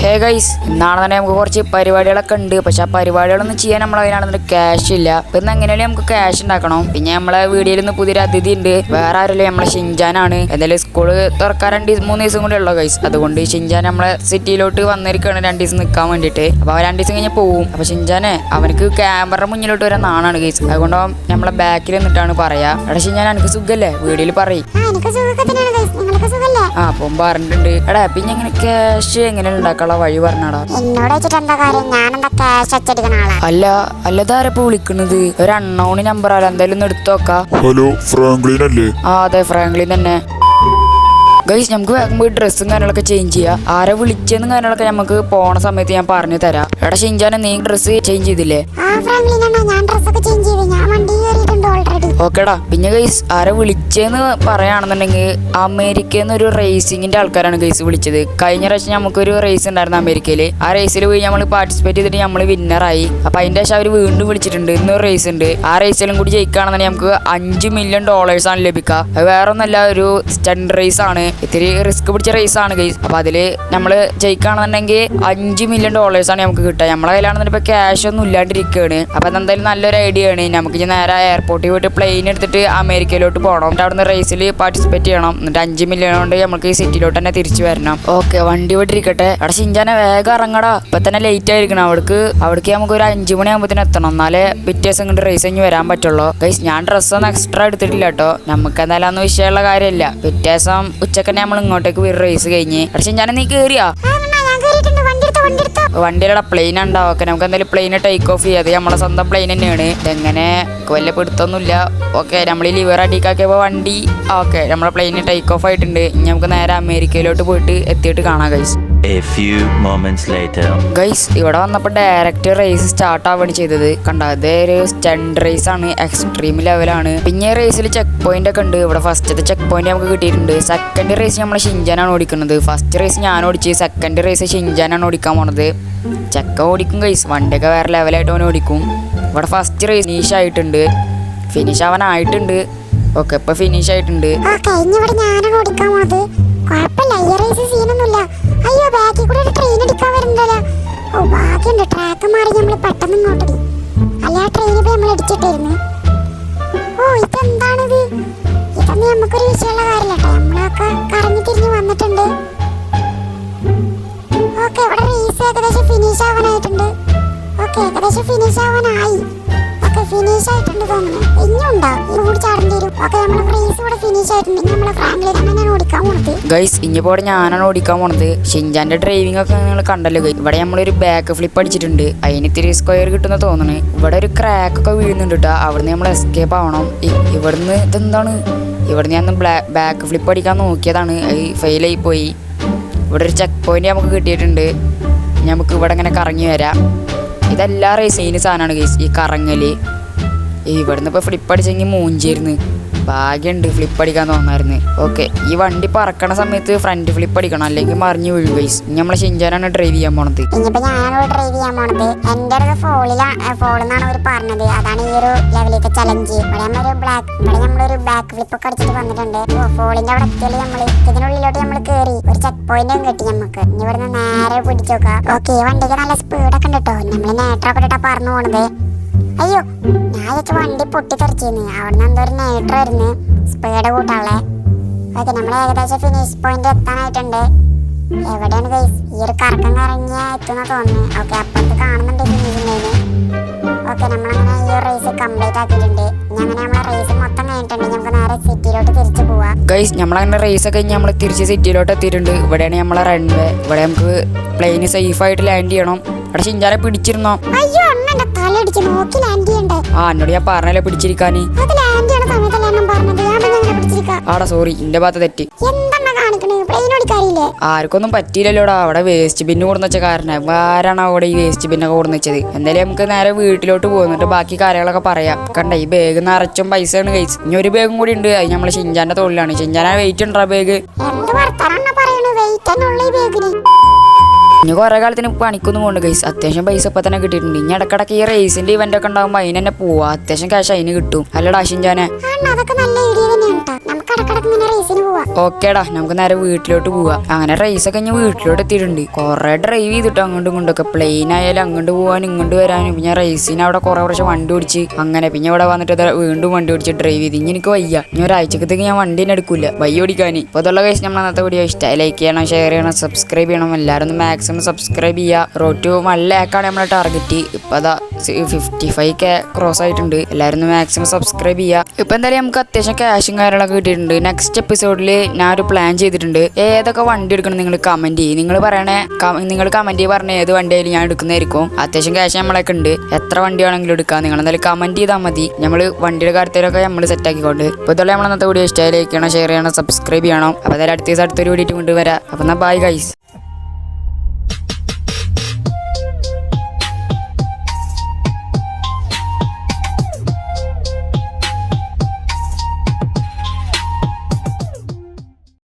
Hey guys, ഇന്നാണ് തന്നെ നമുക്ക് കുറച്ച് പരിപാടികളൊക്കെ ഉണ്ട്. പക്ഷെ ആ പരിപാടികളൊന്നും ചെയ്യാൻ നമ്മളതിനാണെന്ന് ക്യാഷ് ഇല്ല. ഇപ്പൊ ഇന്ന് എങ്ങനെയാലും നമുക്ക് ക്യാഷ് ഉണ്ടാക്കണം. പിന്നെ നമ്മളെ വീഡിയോയിൽ നിന്ന് പുതിയൊരു അതിഥി ഉണ്ട്. വേറെ ആരല്ലേ, നമ്മളെ ഷിൻജാനാണ്. എന്തായാലും സ്കൂള് തുറക്കാൻ 2-3 ദിവസം കൂടി ഉള്ളു ഗൈസ്. അതുകൊണ്ട് ഷിൻജാൻ നമ്മളെ സിറ്റിയിലോട്ട് വന്നിരിക്കുകയാണ് 2 ദിവസം നിൽക്കാൻ വേണ്ടിയിട്ട്. അപ്പൊ അവൻ 2 ദിവസം കഴിഞ്ഞ് പോവും. അപ്പൊ ഷിൻജാനെ അവനക്ക് ക്യാമറ മുന്നിലോട്ട് വരാൻ നാണാണ് ഗൈസ്. അതുകൊണ്ട് നമ്മളെ ബാക്കിൽ നിന്നിട്ടാണ് പറയാ. എടാ ഷിൻജാൻ, എനിക്ക് സുഖല്ലേ? വീഡിയോയിൽ പറയും. ആ അപ്പം പറഞ്ഞിട്ടുണ്ട്. എടാ പിന്നെ എങ്ങനെ ക്യാഷ് എങ്ങനെ ഉണ്ടാക്കാനുള്ള വഴി പറഞ്ഞാടാ. അല്ല അല്ലതാരപ്പോ വിളിക്കണത്? ഒരു അൺനോൺ നമ്പർ ആല. എന്തായാലും ഒന്ന് എടുത്തു നോക്കാം. ഹലോ, ഫ്രാങ്ക്ലിൻ അല്ലേ? ആ അതെ, ഫ്രാങ്ക്ലിൻ തന്നെ. ഗൈസ്, നമുക്ക് വേഗം പോയി ഡ്രസ്സും കാര്യങ്ങളൊക്കെ ചേഞ്ച് ചെയ്യാം. ആരെ വിളിച്ചെന്നും കാര്യങ്ങളൊക്കെ നമുക്ക് പോണ സമയത്ത് ഞാൻ പറഞ്ഞു തരാം. എടാ ഷിൻജാനെ, നീ ഡ്രസ്സ് ചേഞ്ച് ചെയ്തില്ലേ? ഓക്കേടാ. പിന്നെ ഗൈസ്, ആരെ വിളിച്ചെന്ന് പറയാണെന്നുണ്ടെങ്കിൽ അമേരിക്കയിൽ നിന്ന് ഒരു റേസിങ്ങിന്റെ ആൾക്കാരാണ് ഗൈസ് വിളിച്ചത്. കഴിഞ്ഞ പ്രാവശ്യം നമുക്കൊരു റേസ് ഉണ്ടായിരുന്നു അമേരിക്കയില്. ആ റേസിൽ പോയി നമ്മൾ പാർട്ടിസിപ്പേറ്റ് ചെയ്തിട്ട് നമ്മൾ വിന്നറായി. അപ്പൊ അതിന്റെ ശേഷം അവർ വീണ്ടും വിളിച്ചിട്ടുണ്ട്. ഇന്നൊരു റേസ് ഉണ്ട്. ആ റേസിലും കൂടി ജയിക്കുകയാണെന്നുണ്ടെങ്കിൽ നമുക്ക് $5 മില്യൺ ആണ് ലഭിക്കുക. അത് വേറെ ഒന്നല്ല, ഒരു സ്റ്റണ്ട് റേസ് ആണ്. ഇത്തിരി റിസ്ക് പിടിച്ച റേസ് ആണ് ഗൈസ്. അപ്പൊ അതില് നമ്മള് ജയിക്കുകയാണെന്നുണ്ടെങ്കിൽ $5 മില്യൺ ആണ് നമുക്ക് കിട്ടുക. നമ്മളെ കയ്യിലാണെന്നുണ്ടെങ്കിൽ ഇപ്പൊ ക്യാഷ് ഒന്നും ഇല്ലാണ്ടിരിക്കുകയാണ്. അപ്പൊ അതെന്തായാലും നല്ലൊരു ഐഡിയ ആണ്. നമുക്ക് നേരെ എയർപോർട്ടിൽ പോയിട്ട് പ്ലെയിൻ എടുത്തിട്ട് അമേരിക്കയിലോട്ട് പോകണം. എന്നിട്ട് അവിടുന്ന് റേസിൽ പാർട്ടിസിപ്പേറ്റ് ചെയ്യണം. എന്നിട്ട് $5 മില്യൺ കൊണ്ട് നമുക്ക് ഈ സിറ്റിയിലോട്ട് തന്നെ തിരിച്ചു വരണം. ഓക്കെ, വണ്ടി വിട്ടിരിക്കട്ടെ. അവിടെ ഷിൻജാനെ വേഗം ഇറങ്ങടാ. ഇപ്പൊ തന്നെ ലേറ്റ് ആയിരിക്കണം. അവിടേക്ക് നമുക്ക് ഒരു 5 മണിയാകുമ്പോഴത്തേന് എത്തണം. എന്നാലേ പിറ്റേസം കൊണ്ട് റേസ് കഴിഞ്ഞ് വരാൻ പറ്റുള്ളൂ. ഗൈസ്, ഞാൻ ഡ്രസ്സൊന്നും എക്സ്ട്രാ എടുത്തിട്ടില്ല കേട്ടോ. നമുക്ക് എന്തായാലും ഒന്നും വിഷയമുള്ള കാര്യമില്ല. പിറ്റേസം ഉച്ചക്കന്നെ നമ്മൾ ഇങ്ങോട്ടേക്ക് വരും റേസ് കഴിഞ്ഞ്. പക്ഷെ ഷിൻജാനെ, നീ കേറിയാ? വണ്ടിയിലൂടെ പ്ലെയിൻ ഉണ്ടാവും. ഓക്കെ, നമുക്ക് എന്തായാലും പ്ലെയിന് ടേക്ക് ഓഫ് ചെയ്യാതെ. നമ്മളെ സ്വന്തം പ്ലെയിൻ തന്നെയാണ്. ഇതെങ്ങനെ വലിയ പിടുത്തൊന്നുമില്ല. ഓക്കെ, നമ്മൾ ഈ ലിവർ അടിക്കാക്കിയപ്പോൾ വണ്ടി ഓക്കെ, നമ്മളെ പ്ലെയിന് ടേക്ക് ഓഫ് ആയിട്ടുണ്ട്. ഇനി നമുക്ക് നേരെ അമേരിക്കയിലോട്ട് പോയിട്ട് എത്തിയിട്ട് കാണാം ഗൈസ്. ഗൈസ്, ഇവിടെ വന്നപ്പോൾ ഡയറക്റ്റ് റേസ് സ്റ്റാർട്ട് ആവുകയാണ് ചെയ്തത്. കണ്ട, അതേ ഒരു സ്റ്റണ്ട് റേസ് ആണ്, എക്സ്ട്രീം ലെവലാണ്. പിന്നെ റേസിൽ ചെക്ക് പോയിന്റ് ഒക്കെ ഉണ്ട്. ഇവിടെ ഫസ്റ്റത്തെ ചെക്ക് പോയിന്റ് നമുക്ക് കിട്ടിയിട്ടുണ്ട്. സെക്കൻഡ് റേസ് നമ്മൾ ഷിൻജാനാണ് ഓടിക്കുന്നത്. ഫസ്റ്റ് റേസ് ഞാൻ ഓടിച്ച്, സെക്കൻഡ് റേസ് ഷിൻജാനാണ് ഓടിക്കാൻ പോണത്. ചെക്ക ഓടിക്കും ഗൈസ്, വണ്ടിയൊക്കെ വേറെ ലെവലായിട്ട് അവൻ ഓടിക്കും. ഇവിടെ ഫസ്റ്റ് റേസ് ഫിനിഷ് ആയിട്ടുണ്ട്. ഫിനിഷ് ആവാനായിട്ടുണ്ട്. ഓക്കെ, ഇപ്പൊ ഫിനിഷ് ആയിട്ടുണ്ട്. അയ്യോ, ബാക്കിൽ കൂടെ ഒരു ട്രെയിൻ എടുക്കാൻ വരുന്നുണ്ടല്ലോ. ഓ, ഭാഗ്യമുണ്ട്, ട്രാക്ക് മാറി നമ്മൾ പെട്ടെന്ന് ഇങ്ങോട്ടടി. അല്ല, ആ ട്രെയിൻ ഇപ്പൊ നമ്മൾ അടിച്ചിട്ടായിരുന്നു. ഓ, ഇതെന്താണിത്? ഇതൊന്നും നമുക്കൊരു വിഷയമുള്ള കാര്യമില്ല കേട്ടോ. നമ്മളൊക്കെ കറങ്ങി തിരിഞ്ഞ് വന്നിട്ടുണ്ട്. ഓക്കെ, ഇവിടെ റേസ് ഏകദേശം ഫിനിഷ് ആവാനായിട്ടുണ്ട്. ഓക്കെ, ഏകദേശം ഫിനിഷ് ആവാനായി. ഓക്കെ, ഫിനിഷ് ആയിട്ടുണ്ട് തോന്നുന്നു. ഇനിയുണ്ടോ? ഈ കൂടി ചാടേണ്ടി വരും. ഓക്കെ, നമ്മളെ റേസ് ഇവിടെ ഫിനിഷ് ആയിട്ടുണ്ട്. ഇനി നമ്മളെ ഫ്രാങ്ക്ലിനാണ് ഓടിക്കാൻ പോണത്. ഗൈസ്, ഇനിയിപ്പോൾ ഞാനാണ് ഓടിക്കാൻ പോണത്. ഷിൻജാന്റെ ഡ്രൈവിംഗ് ഒക്കെ നിങ്ങൾ കണ്ടല്ലോ ഗൈസ്. ഇവിടെ നമ്മളൊരു ബാക്ക് ഫ്ലിപ്പ് അടിച്ചിട്ടുണ്ട്. അതിന് ഇത്തിരി സ്ക്വയർ കിട്ടുന്ന തോന്നുന്നു. ഇവിടെ ഒരു ക്രാക്ക് ഒക്കെ വീഴുന്നുണ്ട് കേട്ടോ. അവിടുന്ന് നമ്മൾ എസ്കേപ്പ് ആവണം. ഇവിടുന്ന് ഇതെന്താണ്? ഇവിടുന്ന് ഞാൻ ബാക്ക് ഫ്ലിപ്പ് അടിക്കാൻ നോക്കിയതാണ്, ഫെയിലായി പോയി. ഇവിടെ ഒരു ചെക്ക് പോയിന്റ് നമുക്ക് കിട്ടിയിട്ടുണ്ട്. നമുക്ക് ഇവിടെ ഇങ്ങനെ കറങ്ങി വരാം. ഇതെല്ലാ റേസിന് സാധനമാണ് ഗൈസ്, ഈ കറങ്ങല്. ഇവിടുന്ന് ഇപ്പോൾ ഫ്ലിപ്പ് അടിച്ചെങ്കിൽ മൂഞ്ചിരുന്ന്. ഭാഗ്യമുണ്ട്, ഫ്ലിപ്പ് അടിക്കാൻ തോന്നായിരുന്നു. ഓക്കെ, ഈ വണ്ടി പറക്കണ സമയത്ത് ഫ്രണ്ട് ഫ്ലിപ്പ് അടിക്കണം, അല്ലെങ്കിൽ മറിഞ്ഞു വീഴും ഗൈസ്. ഇനി നമ്മളെ ഷിൻജാനാണ് ഡ്രൈവ് ചെയ്യാൻ പോണത്. ഇനിയിപ്പോ ഞാനാണ് ഡ്രൈവ് ചെയ്യാൻ പോണത്. എന്റെ അടുത്ത് ഫോളെന്നാണ് അവർ പറഞ്ഞത്. അതാണ് ഈ ഒരു ലെവലിലത്തെ ചലഞ്ച്. ഇവിടെ നമ്മളൊരു ബാക്ക് ഫ്ലിപ്പ് ഒക്കെ അടിച്ചിട്ട് വന്നിട്ടുണ്ട്. ഫോളിന്റെ അവിടെ എത്തിയാല് ഇതിനുള്ളിലോട്ട് നമ്മൾ കയറി ഒരു ചെക്ക് പോയിന്റ് കിട്ടി നമുക്ക്. ഇനി ഇവിടുന്ന് നേരെ പിടിച്ചോക്കാം. ഓക്കെ, ഈ വണ്ടിക്ക് നല്ല സ്പീഡൊക്കെ ഉണ്ട് കേട്ടോ. നമ്മൾ നേട്ടറൊക്കെ ഇട്ടാ പറഞ്ഞു പോണത്. അയ്യോ, ഞാൻ വെച്ച വണ്ടി പൊട്ടിത്തെറിച്ചിരുന്നു. അവിടുന്ന് എന്തോ ഒരു നേട്ടറായിരുന്നു സ്പീഡ് കൂട്ടാളെ. ഓക്കെ, നമ്മൾ ഏകദേശം ഫിനിഷ് പോയിന്റ് എത്താനായിട്ടുണ്ട്. എവിടെയാണ് ഗൈസ്? ഈ ഒരു കറക്കം കറങ്ങിയ എത്തുന്ന തോന്നുന്നു. ഓക്കെ, അപ്പുറത്ത് കാണുന്നുണ്ട് ഫിനിഷിംഗ് ലൈന്. ഓക്കെ, നമ്മളങ്ങനെ ഈ ഒരു റേസ് കംപ്ലീറ്റ് ആക്കിയിട്ടുണ്ട്. ഇനി അങ്ങനെ നമ്മളെ റേസ് മൊത്തം കഴിഞ്ഞിട്ടുണ്ട്. നമുക്ക് നേരെ സിറ്റിയിലോട്ട് തിരിച്ചു പോവാം. ഗൈസ്, നമ്മളങ്ങനെ റേസ് ഒക്കെ കഴിഞ്ഞ് നമ്മൾ തിരിച്ച് സിറ്റിയിലോട്ട് എത്തിയിട്ടുണ്ട്. ഇവിടെയാണ് നമ്മളെ റൺവേ. ഇവിടെ നമുക്ക് പ്ലെയിന് സേഫ് ആയിട്ട് ലാൻഡ് ചെയ്യണം. ഇവിടെ ഷിൻജാനെ പിടിച്ചിരുന്നോ? അയ്യോ, അണ്ണന്റെ തലടിച്ച് നോക്കി ലാൻഡ് ചെയ്യണ്ടേ? എന്നോട് ഞാൻ പറഞ്ഞല്ലേ പിടിച്ചിരിക്കാന്. അത് ലാൻഡ് ചെയ്യണ സമയത്തല്ലേ ഞാൻ പറഞ്ഞത്. ഞാൻ പിന്നെ എങ്ങനെ പിടിച്ചിരിക്കാം? ആടാ സോറി, എന്റെ ഭാഗത്ത് തെറ്റി. എന്താണ് കാണിക്കണേ? പ്ലെയിൻ ഓടിക്കാറില്ലേ? ആർക്കൊന്നും പറ്റിയില്ലല്ലോടാ. അവിടെ വേസ്റ്റ് ബിന്ന് കൊടുന്ന് വെച്ച കാരണം ആരാണ് അവിടെ ഈ വേസ്റ്റ് ബിന്നൊക്കെ കൊടുന്ന് വെച്ചത്? എന്തായാലും നമുക്ക് നേരെ വീട്ടിലോട്ട് പോകുന്നിട്ട് ബാക്കി കാര്യങ്ങളൊക്കെ പറയാം. കണ്ട, ഈ ബാഗ് നിറച്ചും പൈസയാണ് കഴിച്ച്. ഇനി ഒരു ബാഗും കൂടി ഉണ്ട്. അത് നമ്മളെ ഷിൻജാന്റെ തൊഴിലാണ്. ഷിൻജാന വെയിറ്റ് ഉണ്ടാ ബാഗ്? എന്ത് വർത്താനാണ് പറയണത്? വെയിറ്റ് തന്നെ ഉള്ള ഈ ബാഗിന്. ഇനി കുറെ കാലത്തിന് പണിക്കൊന്നും കൊണ്ട് ഗൈസ്. അത്യാവശ്യം പൈസ ഇപ്പൊ തന്നെ കിട്ടിയിട്ടുണ്ട്. ഇനി ഇടക്കിടക്ക് ഈ റേസിന്റെ ഇവന്റ് ഒക്കെ ഉണ്ടാകുമ്പോൾ അതിന് തന്നെ പോവാ. അത്യാവശ്യം ക്യാഷ് അതിന് കിട്ടും. അല്ലടാ ഷിൻജാനെ? അതൊക്കെ നല്ല ഐഡിയ തന്നെയാണ്. നമുക്ക് കടക്കടക്ക് ഇങ്ങനെ റേസിന് പോവാം. ഓക്കേടാ, നമുക്ക് നേരെ വീട്ടിലോട്ട് പോവാം. അങ്ങനെ റേസൊക്കെ ഞാൻ വീട്ടിലോട്ട് എത്തിയിട്ടുണ്ട്. കുറെ ഡ്രൈവ് ചെയ്തിട്ട് അങ്ങോട്ടും ഇങ്ങോട്ടൊക്കെ, പ്ലെയിൻ ആയാലും അങ്ങോട്ട് പോകാനും ഇങ്ങോട്ട് വരാനും. പിന്നെ റേസിന് അവിടെ കുറെ പ്രാവശ്യം വണ്ടി ഓടിച്ച് അങ്ങനെ, പിന്നെ ഇവിടെ വന്നിട്ട് വീണ്ടും വണ്ടി ഓടിച്ച് ഡ്രൈവ് ചെയ്ത്. ഇനി എനിക്ക് വയ്യ, ഇനി ഒരാഴ്ചക്കത്തേക്ക് ഞാൻ വണ്ടി തന്നെ എടുക്കൂല വയ്യ ഓടിക്കാൻ. ഇപ്പോൾ അതുള്ള കേസ് നമ്മൾ അന്നത്തെ വീഡിയോ ഇഷ്ടമായി ലൈക്ക് ചെയ്യണം, ഷെയർ ചെയ്യണം, സബ്സ്ക്രൈബ് ചെയ്യണം. എല്ലാവരും ഒന്ന് മാക്സിമം സബ്സ്ക്രൈബ് ചെയ്യുക. റോഡ് ടു 1 ലാക്കാണ് നമ്മളെ ടാർഗറ്റ്. ഇപ്പം അതാ 55K ക്രോസ് ആയിട്ടുണ്ട്. എല്ലാവരും ഒന്ന് മാക്സിമം സബ്സ്ക്രൈബ് ചെയ്യുക. ഇപ്പം എന്തായാലും നമുക്ക് അത്യാവശ്യം ക്യാഷും കാര്യങ്ങളൊക്കെ കിട്ടിയിട്ടുണ്ട്. നെക്സ്റ്റ് എപ്പിസോഡിൽ ഞാൻ ഒരു പ്ലാൻ ചെയ്തിട്ടുണ്ട്. ഏതൊക്കെ വണ്ടി എടുക്കണം നിങ്ങൾ കമന്റ് ചെയ്യും. നിങ്ങൾ കമന്റ് ചെയ്ത് പറഞ്ഞ ഏത് വണ്ടിയായാലും ഞാൻ എടുക്കുന്നതായിരിക്കും. അത്യാവശ്യം ക്യാഷ് നമ്മളൊക്കെ ഉണ്ട്. എത്ര വണ്ടി വേണമെങ്കിലും എടുക്കാം. നിങ്ങൾ എന്തായാലും കമന്റ് ചെയ്താൽ മതി. നമ്മൾ വണ്ടിയുടെ കാര്യത്തിലൊക്കെ നമ്മൾ സെറ്റ് ആക്കിക്കൊണ്ട്. ഇപ്പോൾ ഇതുപോലെ നമ്മൾ അന്നത്തെ വീഡിയോ ഇഷ്ടമായി ലൈക്ക് ചെയ്യണം, ഷെയർ ചെയ്യണം, സബ്സ്ക്രൈബ് ചെയ്യണം. അപ്പോൾ എന്തായാലും അടുത്ത ദിവസം അടുത്തൊരു വീഡിയോ കൊണ്ടുവരാം. അപ്പോൾ എന്നാൽ ബൈ ഗൈസ്.